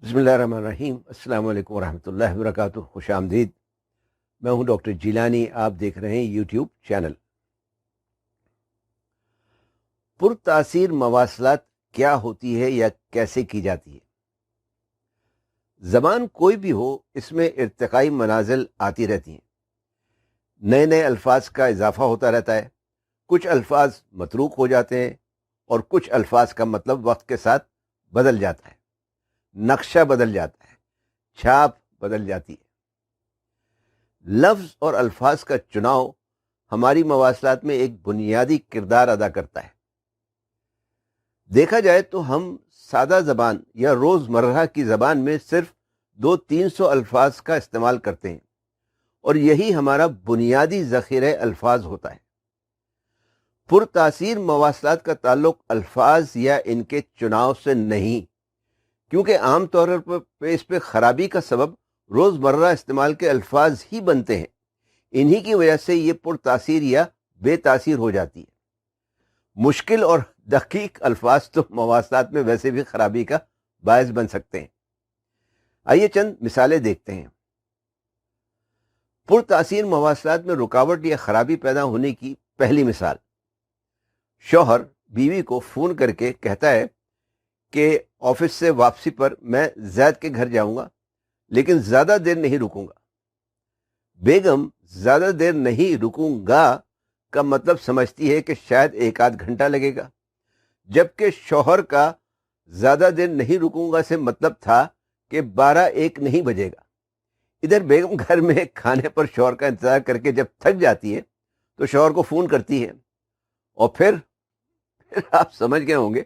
بسم اللہ الرحمن الرحیم۔ السلام علیکم ورحمۃ اللہ وبرکاتہ۔ خوش آمدید۔ میں ہوں ڈاکٹر جیلانی، آپ دیکھ رہے ہیں یوٹیوب چینل۔ پرتاثیر مواصلات کیا ہوتی ہے یا کیسے کی جاتی ہے؟ زبان کوئی بھی ہو، اس میں ارتقائی منازل آتی رہتی ہیں، نئے نئے الفاظ کا اضافہ ہوتا رہتا ہے، کچھ الفاظ متروک ہو جاتے ہیں اور کچھ الفاظ کا مطلب وقت کے ساتھ بدل جاتا ہے، نقشہ بدل جاتا ہے، چھاپ بدل جاتی ہے۔ لفظ اور الفاظ کا چناؤ ہماری مواصلات میں ایک بنیادی کردار ادا کرتا ہے۔ دیکھا جائے تو ہم سادہ زبان یا روزمرہ کی زبان میں صرف 200-300 الفاظ کا استعمال کرتے ہیں، اور یہی ہمارا بنیادی ذخیرہ الفاظ ہوتا ہے۔ پرتاثیر مواصلات کا تعلق الفاظ یا ان کے چناؤ سے نہیں، کیونکہ عام طور پر اس پہ خرابی کا سبب روزمرہ استعمال کے الفاظ ہی بنتے ہیں۔ انہی کی وجہ سے یہ پرتاثیر یا بے تاثیر ہو جاتی ہے۔ مشکل اور دقیق الفاظ تو مواصلات میں ویسے بھی خرابی کا باعث بن سکتے ہیں۔ آئیے چند مثالیں دیکھتے ہیں۔ پرتاثیر مواصلات میں رکاوٹ یا خرابی پیدا ہونے کی پہلی مثال، شوہر بیوی کو فون کر کے کہتا ہے کہ آفس سے واپسی پر میں زید کے گھر جاؤں گا، لیکن زیادہ دیر نہیں رکوں گا۔ بیگم زیادہ دیر نہیں رکوں گا کا مطلب سمجھتی ہے کہ شاید 1-8 گھنٹہ لگے گا، جبکہ شوہر کا زیادہ دیر نہیں رکوں گا سے مطلب تھا کہ 12-1 نہیں بجے گا۔ ادھر بیگم گھر میں کھانے پر شوہر کا انتظار کر کے جب تھک جاتی ہے تو شوہر کو فون کرتی ہے، اور پھر آپ سمجھ گئے ہوں گے،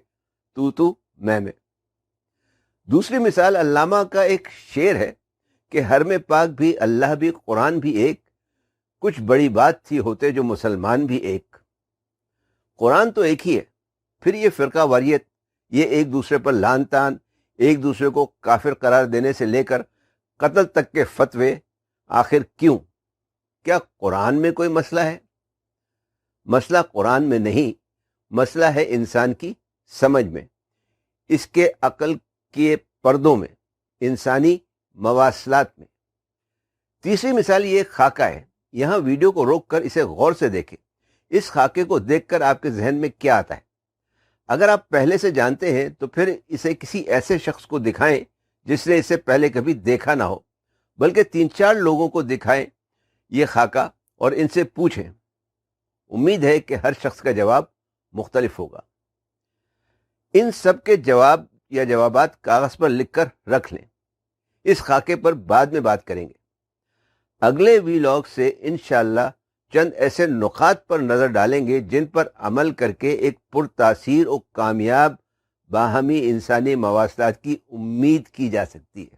تو میں۔ دوسری مثال علامہ کا ایک شعر ہے کہ حرم پاک بھی اللہ بھی قرآن بھی ایک، کچھ بڑی بات تھی ہوتے جو مسلمان بھی ایک۔ قرآن تو ایک ہی ہے، پھر یہ فرقہ واریت، یہ ایک دوسرے پر لان تان، ایک دوسرے کو کافر قرار دینے سے لے کر قتل تک کے فتوے، آخر کیوں؟ کیا قرآن میں کوئی مسئلہ ہے؟ مسئلہ قرآن میں نہیں، مسئلہ ہے انسان کی سمجھ میں، اس کے عقل کے پردوں میں، انسانی مواصلات میں۔ تیسری مثال یہ خاکہ ہے۔ یہاں ویڈیو کو روک کر اسے غور سے دیکھیں۔ اس خاکے کو دیکھ کر آپ کے ذہن میں کیا آتا ہے؟ اگر آپ پہلے سے جانتے ہیں تو پھر اسے کسی ایسے شخص کو دکھائیں جس نے اسے پہلے کبھی دیکھا نہ ہو، بلکہ 3-4 لوگوں کو دکھائیں یہ خاکہ اور ان سے پوچھیں۔ امید ہے کہ ہر شخص کا جواب مختلف ہوگا۔ ان سب کے جواب یا جوابات کاغذ پر لکھ کر رکھ لیں، اس خاکے پر بعد میں بات کریں گے۔ اگلے ویلاگ سے انشاءاللہ چند ایسے نقاط پر نظر ڈالیں گے جن پر عمل کر کے ایک پرتاثیر اور کامیاب باہمی انسانی مواصلات کی امید کی جا سکتی ہے۔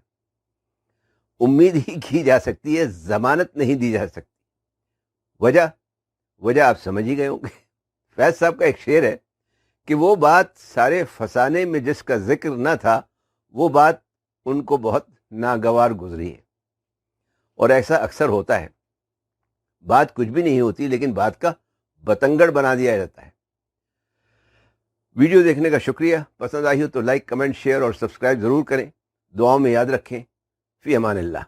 امید ہی کی جا سکتی ہے، ضمانت نہیں دی جا سکتی۔ وجہ آپ سمجھ ہی گئے ہوں گے۔ فیض صاحب کا ایک شعر ہے کہ وہ بات سارے فسانے میں جس کا ذکر نہ تھا، وہ بات ان کو بہت ناگوار گزری ہے۔ اور ایسا اکثر ہوتا ہے، بات کچھ بھی نہیں ہوتی لیکن بات کا بتنگڑ بنا دیا جاتا ہے۔ ویڈیو دیکھنے کا شکریہ۔ پسند آئی ہو تو لائک، کمنٹ، شیئر اور سبسکرائب ضرور کریں۔ دعاؤں میں یاد رکھیں۔ فی امان اللہ۔